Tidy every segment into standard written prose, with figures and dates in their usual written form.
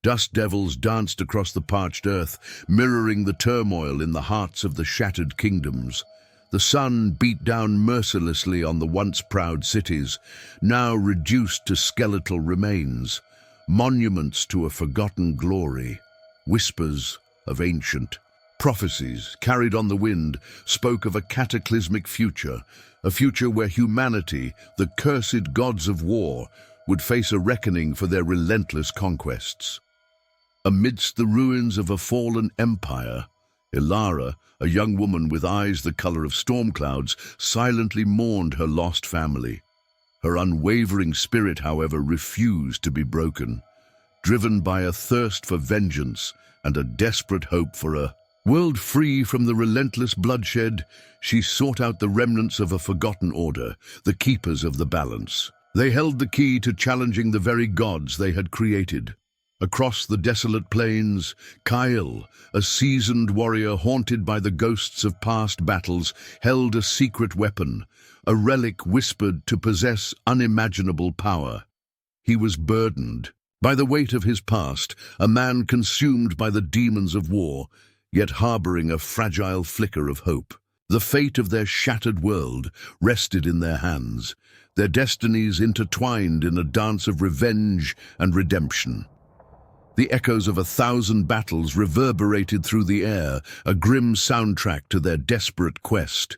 Dust devils danced across the parched earth, mirroring the turmoil in the hearts of the shattered kingdoms. The sun beat down mercilessly on the once proud cities, now reduced to skeletal remains, monuments to a forgotten glory. Whispers of ancient prophecies carried on the wind spoke of a cataclysmic future, a future where humanity, the cursed gods of war, would face a reckoning for their relentless conquests. Amidst the ruins of a fallen empire, Elara, a young woman with eyes the color of storm clouds, silently mourned her lost family. Her unwavering spirit, however, refused to be broken. Driven by a thirst for vengeance and a desperate hope for a world free from the relentless bloodshed, she sought out the remnants of a forgotten order, the keepers of the balance. They held the key to challenging the very gods they had created. Across the desolate plains, Kael, a seasoned warrior haunted by the ghosts of past battles, held a secret weapon, a relic whispered to possess unimaginable power. He was burdened by the weight of his past, a man consumed by the demons of war, yet harboring a fragile flicker of hope. The fate of their shattered world rested in their hands, their destinies intertwined in a dance of revenge and redemption. The echoes of 1,000 battles reverberated through the air, a grim soundtrack to their desperate quest.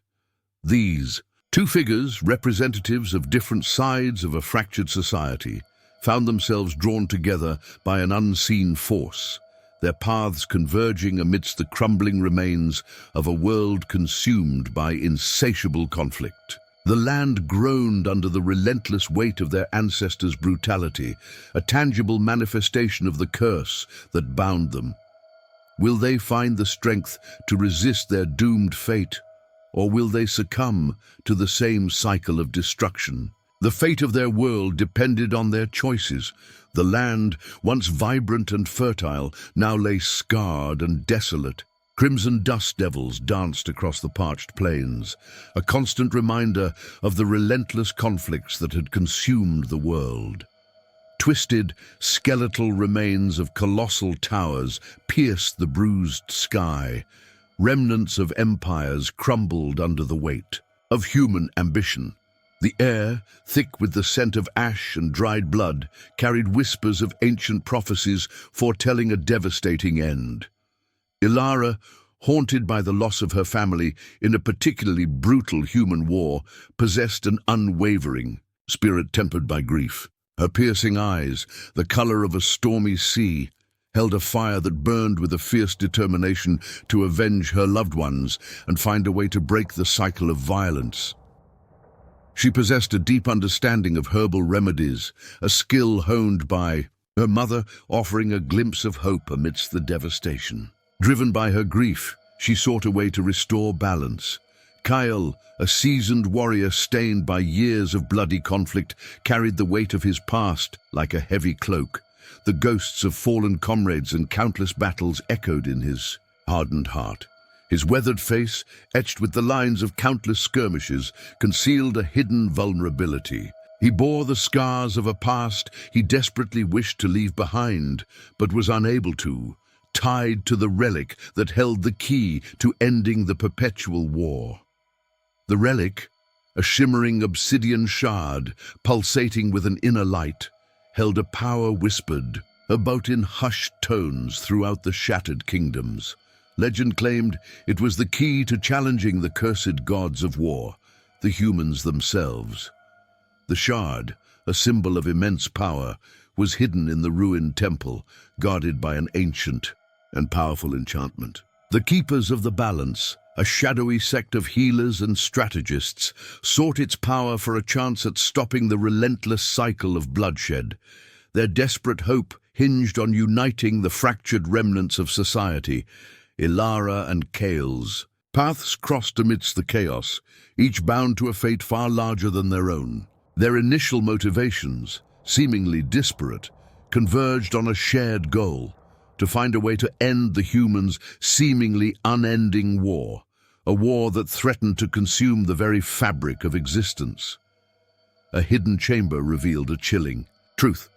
These two figures, representatives of different sides of a fractured society, found themselves drawn together by an unseen force, their paths converging amidst the crumbling remains of a world consumed by insatiable conflict. The land groaned under the relentless weight of their ancestors' brutality, a tangible manifestation of the curse that bound them. Will they find the strength to resist their doomed fate, or will they succumb to the same cycle of destruction? The fate of their world depended on their choices. The land, once vibrant and fertile, now lay scarred and desolate. Crimson dust devils danced across the parched plains, a constant reminder of the relentless conflicts that had consumed the world. Twisted, skeletal remains of colossal towers pierced the bruised sky. Remnants of empires crumbled under the weight of human ambition. The air, thick with the scent of ash and dried blood, carried whispers of ancient prophecies foretelling a devastating end. Elara, haunted by the loss of her family in a particularly brutal human war, possessed an unwavering spirit tempered by grief. Her piercing eyes, the color of a stormy sea, held a fire that burned with a fierce determination to avenge her loved ones and find a way to break the cycle of violence. She possessed a deep understanding of herbal remedies, a skill honed by her mother, offering a glimpse of hope amidst the devastation. Driven by her grief, she sought a way to restore balance. Kael, a seasoned warrior stained by years of bloody conflict, carried the weight of his past like a heavy cloak. The ghosts of fallen comrades and countless battles echoed in his hardened heart. His weathered face, etched with the lines of countless skirmishes, concealed a hidden vulnerability. He bore the scars of a past he desperately wished to leave behind, but was unable to, tied to the relic that held the key to ending the perpetual war. The relic, a shimmering obsidian shard pulsating with an inner light, held a power whispered about in hushed tones throughout the shattered kingdoms. Legend claimed it was the key to challenging the cursed gods of war, the humans themselves. The shard, a symbol of immense power, was hidden in the ruined temple, guarded by an ancient and powerful enchantment. The Keepers of the Balance, a shadowy sect of healers and strategists, sought its power for a chance at stopping the relentless cycle of bloodshed. Their desperate hope hinged on uniting the fractured remnants of society. Elara and Kael's paths crossed amidst the chaos, each bound to a fate far larger than their own. Their initial motivations, seemingly disparate, converged on a shared goal: to find a way to end the humans' seemingly unending war, a war that threatened to consume the very fabric of existence. A hidden chamber revealed a chilling truth.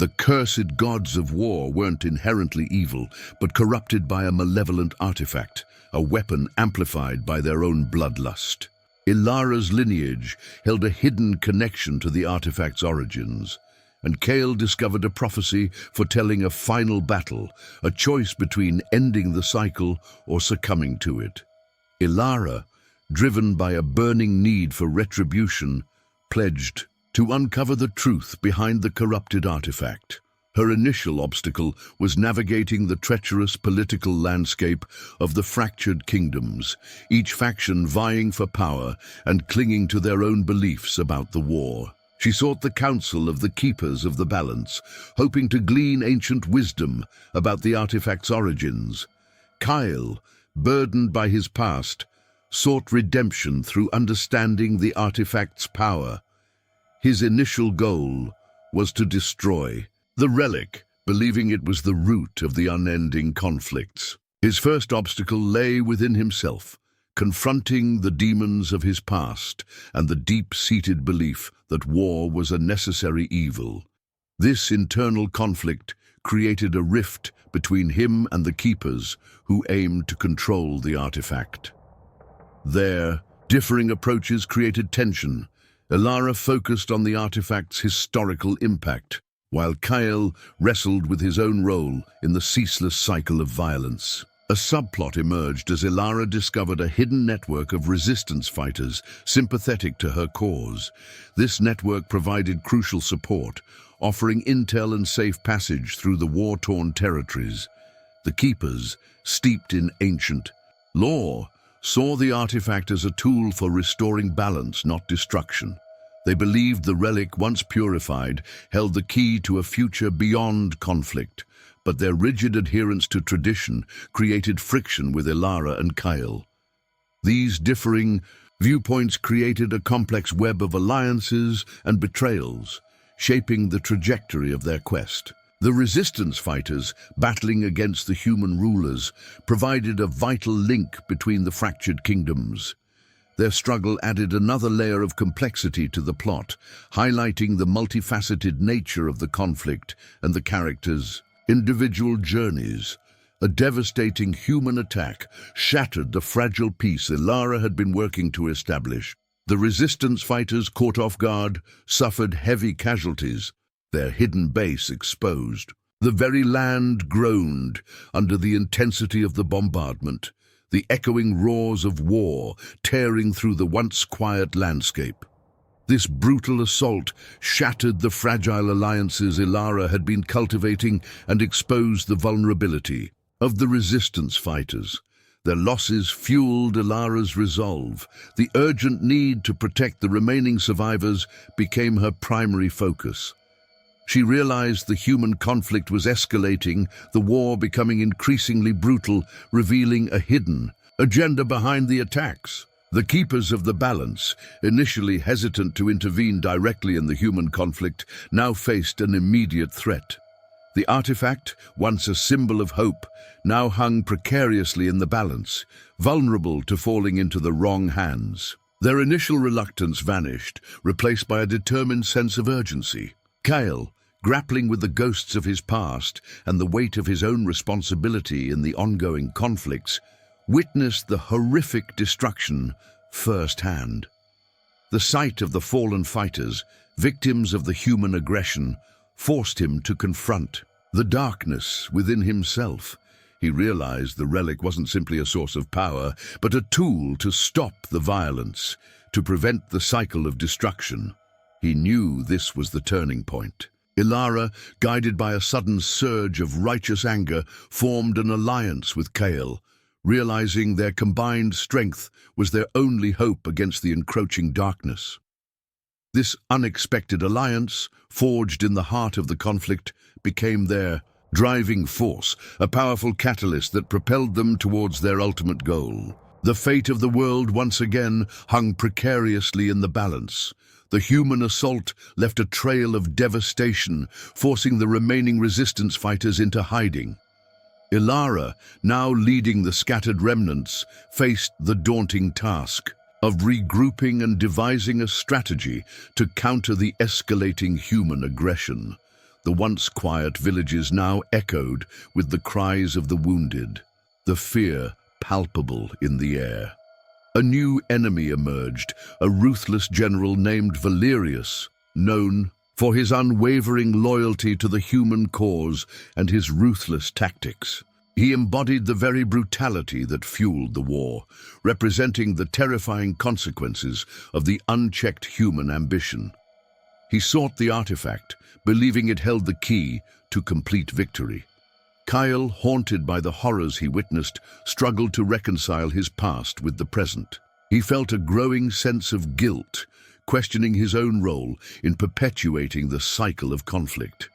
The cursed gods of war weren't inherently evil, but corrupted by a malevolent artifact, a weapon amplified by their own bloodlust. Elara's lineage held a hidden connection to the artifact's origins, and Kael discovered a prophecy foretelling a final battle, a choice between ending the cycle or succumbing to it. Elara, driven by a burning need for retribution, pledged to uncover the truth behind the corrupted artifact. Her initial obstacle was navigating the treacherous political landscape of the fractured kingdoms, each faction vying for power and clinging to their own beliefs about the war. She sought the counsel of the Keepers of the Balance, hoping to glean ancient wisdom about the artifact's origins. Kael, burdened by his past, sought redemption through understanding the artifact's power. His initial goal was to destroy the relic, believing it was the root of the unending conflicts. His first obstacle lay within himself, confronting the demons of his past and the deep-seated belief that war was a necessary evil. This internal conflict created a rift between him and the Keepers, who aimed to control the artifact. Their differing approaches created tension. Elara focused on the artifact's historical impact, while Kael wrestled with his own role in the ceaseless cycle of violence. A subplot emerged as Elara discovered a hidden network of resistance fighters sympathetic to her cause. This network provided crucial support, offering intel and safe passage through the war-torn territories. The Keepers, steeped in ancient lore, saw the artifact as a tool for restoring balance, not destruction. They believed the relic, once purified, held the key to a future beyond conflict, but their rigid adherence to tradition created friction with Elara and Kael. These differing viewpoints created a complex web of alliances and betrayals, shaping the trajectory of their quest. The resistance fighters, battling against the human rulers, provided a vital link between the fractured kingdoms. Their struggle added another layer of complexity to the plot, highlighting the multifaceted nature of the conflict and the characters' individual journeys. A devastating human attack shattered the fragile peace Elara had been working to establish. The resistance fighters, caught off guard, suffered heavy casualties, their hidden base exposed. The very land groaned under the intensity of the bombardment, the echoing roars of war tearing through the once quiet landscape. This brutal assault shattered the fragile alliances Elara had been cultivating and exposed the vulnerability of the resistance fighters. Their losses fueled Elara's resolve. The urgent need to protect the remaining survivors became her primary focus. She realized the human conflict was escalating, the war becoming increasingly brutal, revealing a hidden agenda behind the attacks. The Keepers of the Balance, initially hesitant to intervene directly in the human conflict, now faced an immediate threat. The artifact, once a symbol of hope, now hung precariously in the balance, vulnerable to falling into the wrong hands. Their initial reluctance vanished, replaced by a determined sense of urgency. Kael, grappling with the ghosts of his past and the weight of his own responsibility in the ongoing conflicts, witnessed the horrific destruction firsthand. The sight of the fallen fighters, victims of the human aggression, forced him to confront the darkness within himself. He realized the relic wasn't simply a source of power, but a tool to stop the violence, to prevent the cycle of destruction. He knew this was the turning point. Elara, guided by a sudden surge of righteous anger, formed an alliance with Kael, realizing their combined strength was their only hope against the encroaching darkness. This unexpected alliance, forged in the heart of the conflict, became their driving force, a powerful catalyst that propelled them towards their ultimate goal. The fate of the world once again hung precariously in the balance. The human assault left a trail of devastation, forcing the remaining resistance fighters into hiding. Elara, now leading the scattered remnants, faced the daunting task of regrouping and devising a strategy to counter the escalating human aggression. The once quiet villages now echoed with the cries of the wounded, the fear palpable in the air. A new enemy emerged, a ruthless general named Valerius, known for his unwavering loyalty to the human cause and his ruthless tactics. He embodied the very brutality that fueled the war, representing the terrifying consequences of the unchecked human ambition. He sought the artifact, believing it held the key to complete victory. Kael, haunted by the horrors he witnessed, struggled to reconcile his past with the present. He felt a growing sense of guilt, questioning his own role in perpetuating the cycle of conflict.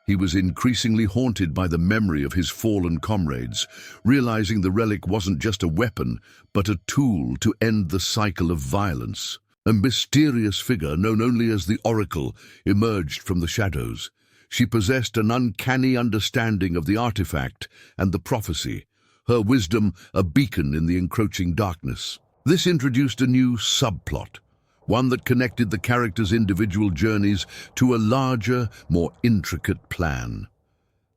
He was increasingly haunted by the memory of his fallen comrades, realizing the relic wasn't just a weapon, but a tool to end the cycle of violence. A mysterious figure known only as the Oracle emerged from the shadows. She possessed an uncanny understanding of the artifact and the prophecy, her wisdom a beacon in the encroaching darkness. This introduced a new subplot, one that connected the characters' individual journeys to a larger, more intricate plan.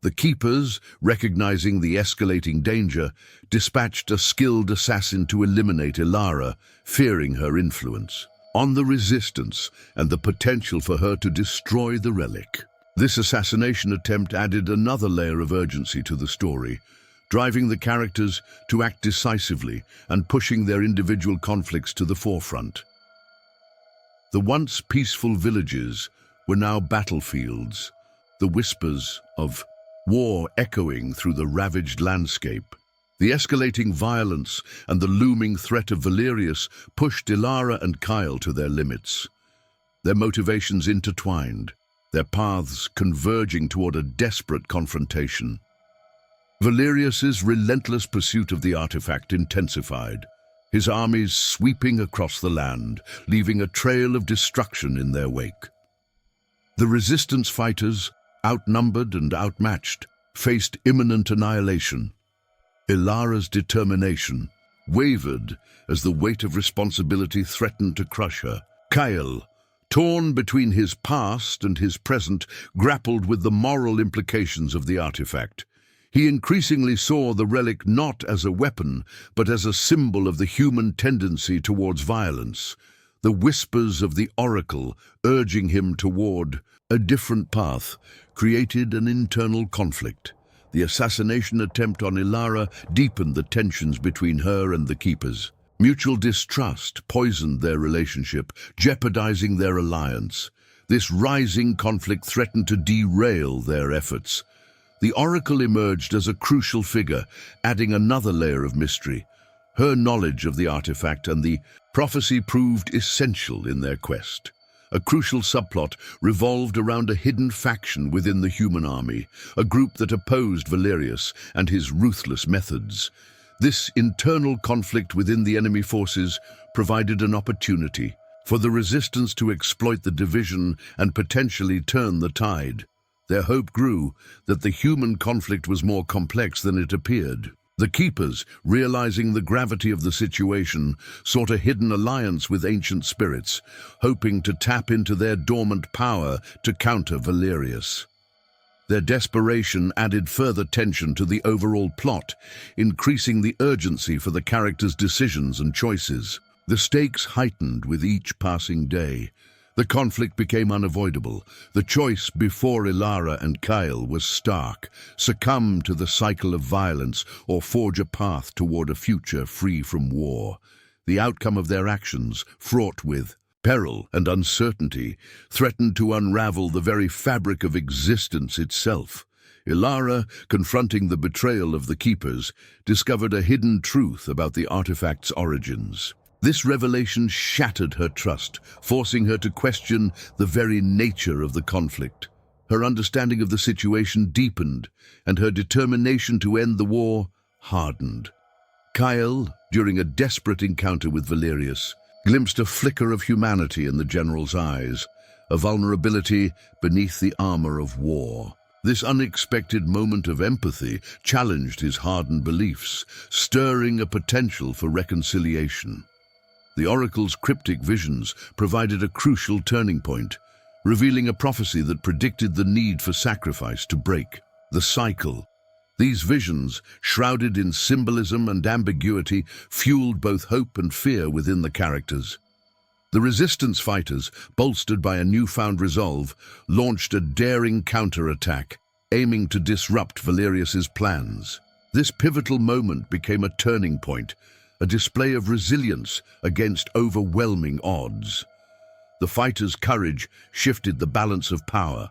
The Keepers, recognizing the escalating danger, dispatched a skilled assassin to eliminate Elara, fearing her influence on the Resistance and the potential for her to destroy the relic. This assassination attempt added another layer of urgency to the story, driving the characters to act decisively and pushing their individual conflicts to the forefront. The once peaceful villages were now battlefields, the whispers of war echoing through the ravaged landscape. The escalating violence and the looming threat of Valerius pushed Elara and Kael to their limits. Their motivations intertwined, their paths converging toward a desperate confrontation. Valerius's relentless pursuit of the artifact intensified, his armies sweeping across the land, leaving a trail of destruction in their wake. The Resistance fighters, outnumbered and outmatched, faced imminent annihilation. Elara's determination wavered as the weight of responsibility threatened to crush her. Kael, torn between his past and his present, grappled with the moral implications of the artifact. He increasingly saw the relic not as a weapon, but as a symbol of the human tendency towards violence. The whispers of the Oracle, urging him toward a different path, created an internal conflict. The assassination attempt on Elara deepened the tensions between her and the Keepers. Mutual distrust poisoned their relationship, jeopardizing their alliance. This rising conflict threatened to derail their efforts. The Oracle emerged as a crucial figure, adding another layer of mystery. Her knowledge of the artifact and the prophecy proved essential in their quest. A crucial subplot revolved around a hidden faction within the human army, a group that opposed Valerius and his ruthless methods. This internal conflict within the enemy forces provided an opportunity for the Resistance to exploit the division and potentially turn the tide. Their hope grew that the human conflict was more complex than it appeared. The Keepers, realizing the gravity of the situation, sought a hidden alliance with ancient spirits, hoping to tap into their dormant power to counter Valerius. Their desperation added further tension to the overall plot, increasing the urgency for the characters' decisions and choices. The stakes heightened with each passing day. The conflict became unavoidable. The choice before Elara and Kael was stark: succumb to the cycle of violence or forge a path toward a future free from war. The outcome of their actions, fraught with peril and uncertainty, threatened to unravel the very fabric of existence itself. Elara, confronting the betrayal of the Keepers, discovered a hidden truth about the artifact's origins. This revelation shattered her trust, forcing her to question the very nature of the conflict. Her understanding of the situation deepened, and her determination to end the war hardened. Kael, during a desperate encounter with Valerius, glimpsed a flicker of humanity in the general's eyes, a vulnerability beneath the armor of war. This unexpected moment of empathy challenged his hardened beliefs, stirring a potential for reconciliation. The Oracle's cryptic visions provided a crucial turning point, revealing a prophecy that predicted the need for sacrifice to break the cycle. These visions, shrouded in symbolism and ambiguity, fueled both hope and fear within the characters. The resistance fighters, bolstered by a newfound resolve, launched a daring counterattack, aiming to disrupt Valerius's plans. This pivotal moment became a turning point, a display of resilience against overwhelming odds. The fighters' courage shifted the balance of power.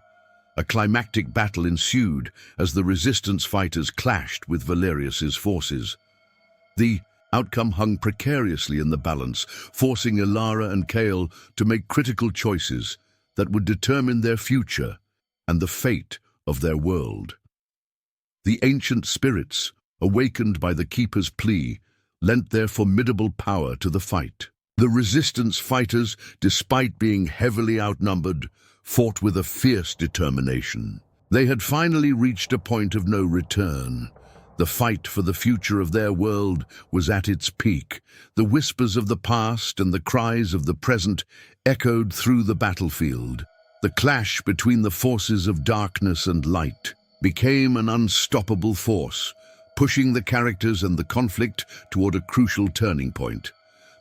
A climactic battle ensued as the resistance fighters clashed with Valerius's forces. The outcome hung precariously in the balance, forcing Elara and Kael to make critical choices that would determine their future and the fate of their world. The ancient spirits, awakened by the Keeper's plea, lent their formidable power to the fight. The resistance fighters, despite being heavily outnumbered, fought with a fierce determination. They had finally reached a point of no return. The fight for the future of their world was at its peak. The whispers of the past and the cries of the present echoed through the battlefield. The clash between the forces of darkness and light became an unstoppable force, pushing the characters and the conflict toward a crucial turning point.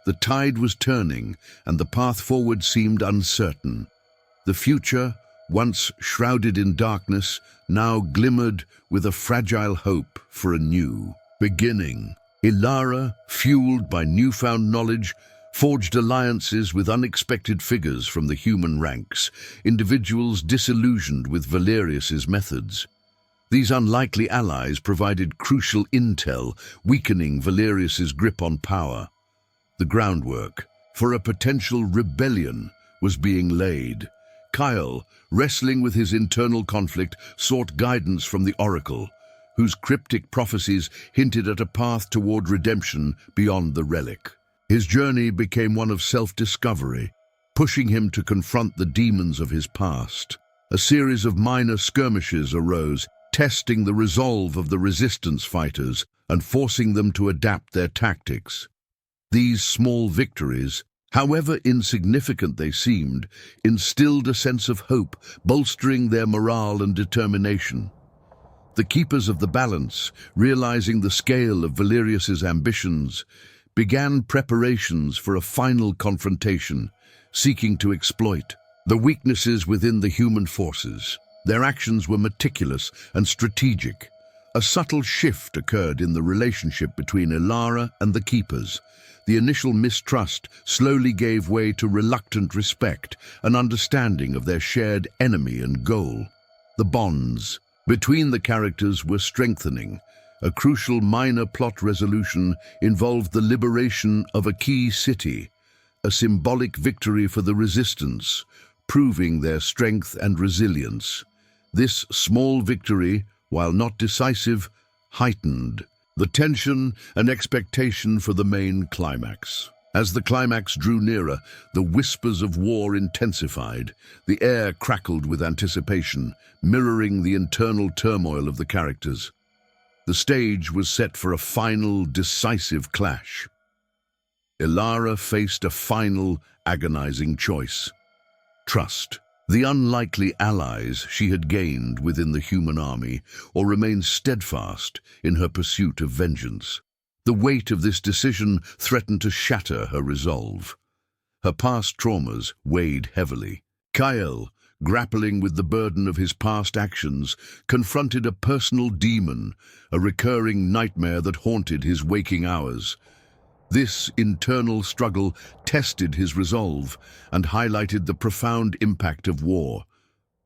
The tide was turning, and the path forward seemed uncertain. The future, once shrouded in darkness, now glimmered with a fragile hope for a new beginning. Elara, fueled by newfound knowledge, forged alliances with unexpected figures from the human ranks, individuals disillusioned with Valerius's methods. These unlikely allies provided crucial intel, weakening Valerius's grip on power. The groundwork for a potential rebellion was being laid. Kael, wrestling with his internal conflict, sought guidance from the Oracle, whose cryptic prophecies hinted at a path toward redemption beyond the relic. His journey became one of self-discovery, pushing him to confront the demons of his past. A series of minor skirmishes arose, testing the resolve of the resistance fighters and forcing them to adapt their tactics. These small victories, however insignificant they seemed, instilled a sense of hope, bolstering their morale and determination. The Keepers of the Balance, realizing the scale of Valerius's ambitions, began preparations for a final confrontation, seeking to exploit the weaknesses within the human forces. Their actions were meticulous and strategic. A subtle shift occurred in the relationship between Elara and the Keepers. The initial mistrust slowly gave way to reluctant respect, an understanding of their shared enemy and goal. The bonds between the characters were strengthening. A crucial minor plot resolution involved the liberation of a key city, a symbolic victory for the resistance, proving their strength and resilience. This small victory, while not decisive, heightened the tension and expectation for the main climax. As the climax drew nearer, the whispers of war intensified. The air crackled with anticipation, mirroring the internal turmoil of the characters. The stage was set for a final, decisive clash. Elara faced a final, agonizing choice. Trust the unlikely allies she had gained within the human army, or remain steadfast in her pursuit of vengeance. The weight of this decision threatened to shatter her resolve. Her past traumas weighed heavily. Kael, grappling with the burden of his past actions, confronted a personal demon, a recurring nightmare that haunted his waking hours. This internal struggle tested his resolve and highlighted the profound impact of war.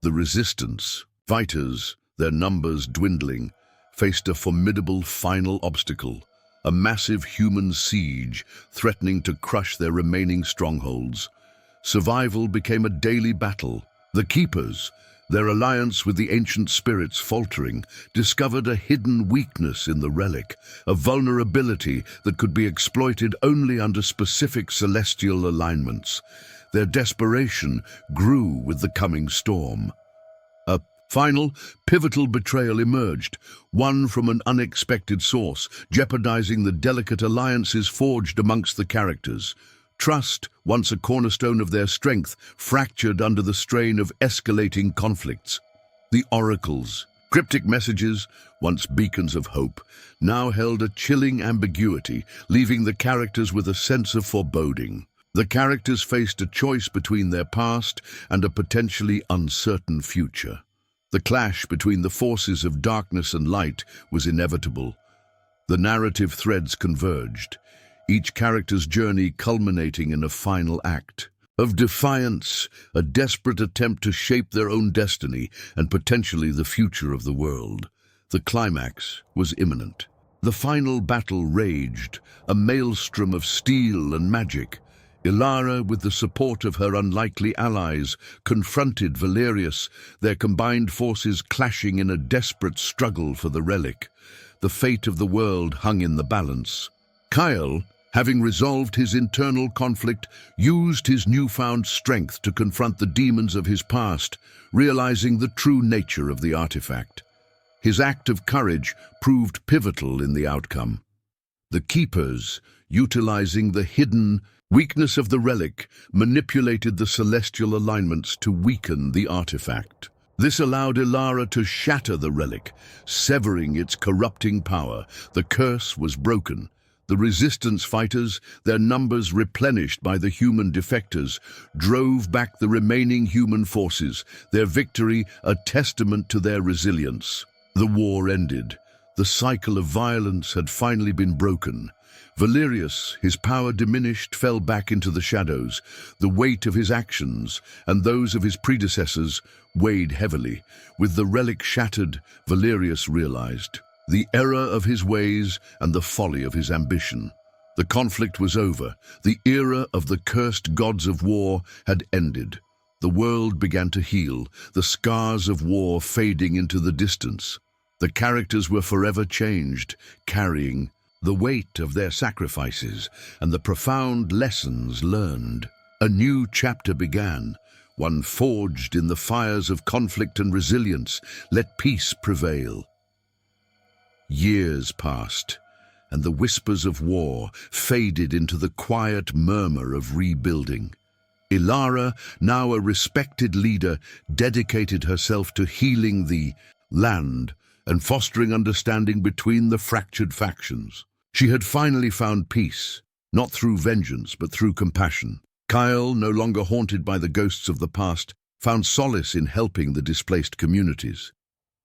The resistance fighters, their numbers dwindling, faced a formidable final obstacle, a massive human siege threatening to crush their remaining strongholds. Survival became a daily battle. The Keepers, their alliance with the ancient spirits faltering, discovered a hidden weakness in the relic, a vulnerability that could be exploited only under specific celestial alignments. Their desperation grew with the coming storm. A final, pivotal betrayal emerged, one from an unexpected source, jeopardizing the delicate alliances forged amongst the characters. Trust, once a cornerstone of their strength, fractured under the strain of escalating conflicts. The oracles, cryptic messages, once beacons of hope, now held a chilling ambiguity, leaving the characters with a sense of foreboding. The characters faced a choice between their past and a potentially uncertain future. The clash between the forces of darkness and light was inevitable. The narrative threads converged, each character's journey culminating in a final act of defiance, a desperate attempt to shape their own destiny and potentially the future of the world. The climax was imminent. The final battle raged, a maelstrom of steel and magic. Elara, with the support of her unlikely allies, confronted Valerius, their combined forces clashing in a desperate struggle for the relic. The fate of the world hung in the balance. Kael, having resolved his internal conflict, used his newfound strength to confront the demons of his past, realizing the true nature of the artifact. His act of courage proved pivotal in the outcome. The Keepers, utilizing the hidden weakness of the relic, manipulated the celestial alignments to weaken the artifact. This allowed Elara to shatter the relic, severing its corrupting power. The curse was broken. The resistance fighters, their numbers replenished by the human defectors, drove back the remaining human forces, their victory a testament to their resilience. The war ended. The cycle of violence had finally been broken. Valerius, his power diminished, fell back into the shadows. The weight of his actions and those of his predecessors weighed heavily. With the relic shattered, Valerius realized the error of his ways and the folly of his ambition. The conflict was over. The era of the cursed gods of war had ended. The world began to heal, the scars of war fading into the distance. The characters were forever changed, carrying the weight of their sacrifices and the profound lessons learned. A new chapter began, one forged in the fires of conflict and resilience. Let peace prevail. Years passed, and the whispers of war faded into the quiet murmur of rebuilding. Elara, now a respected leader, dedicated herself to healing the land and fostering understanding between the fractured factions. She had finally found peace, not through vengeance but through compassion. Kael, no longer haunted by the ghosts of the past, found solace in helping the displaced communities.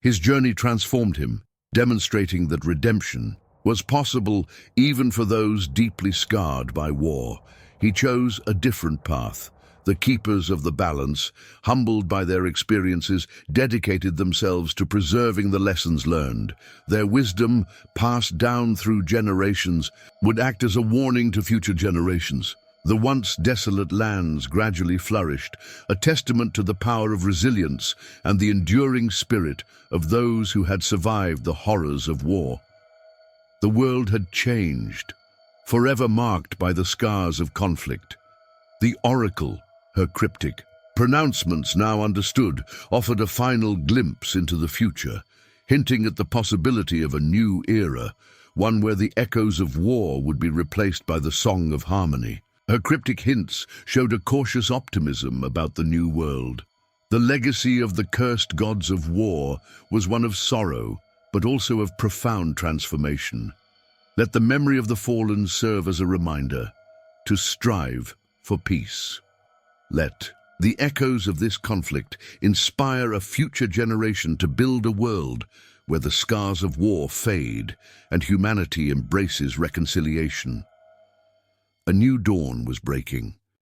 His journey transformed him, demonstrating that redemption was possible even for those deeply scarred by war. He chose a different path. The Keepers of the Balance, humbled by their experiences, dedicated themselves to preserving the lessons learned. Their wisdom, passed down through generations, would act as a warning to future generations. The once desolate lands gradually flourished, a testament to the power of resilience and the enduring spirit of those who had survived the horrors of war. The world had changed, forever marked by the scars of conflict. The oracle, her cryptic pronouncements now understood, offered a final glimpse into the future, hinting at the possibility of a new era, one where the echoes of war would be replaced by the song of harmony. Her cryptic hints showed a cautious optimism about the new world. The legacy of the cursed gods of war was one of sorrow, but also of profound transformation. Let the memory of the fallen serve as a reminder to strive for peace. Let the echoes of this conflict inspire a future generation to build a world where the scars of war fade and humanity embraces reconciliation. A new dawn was breaking.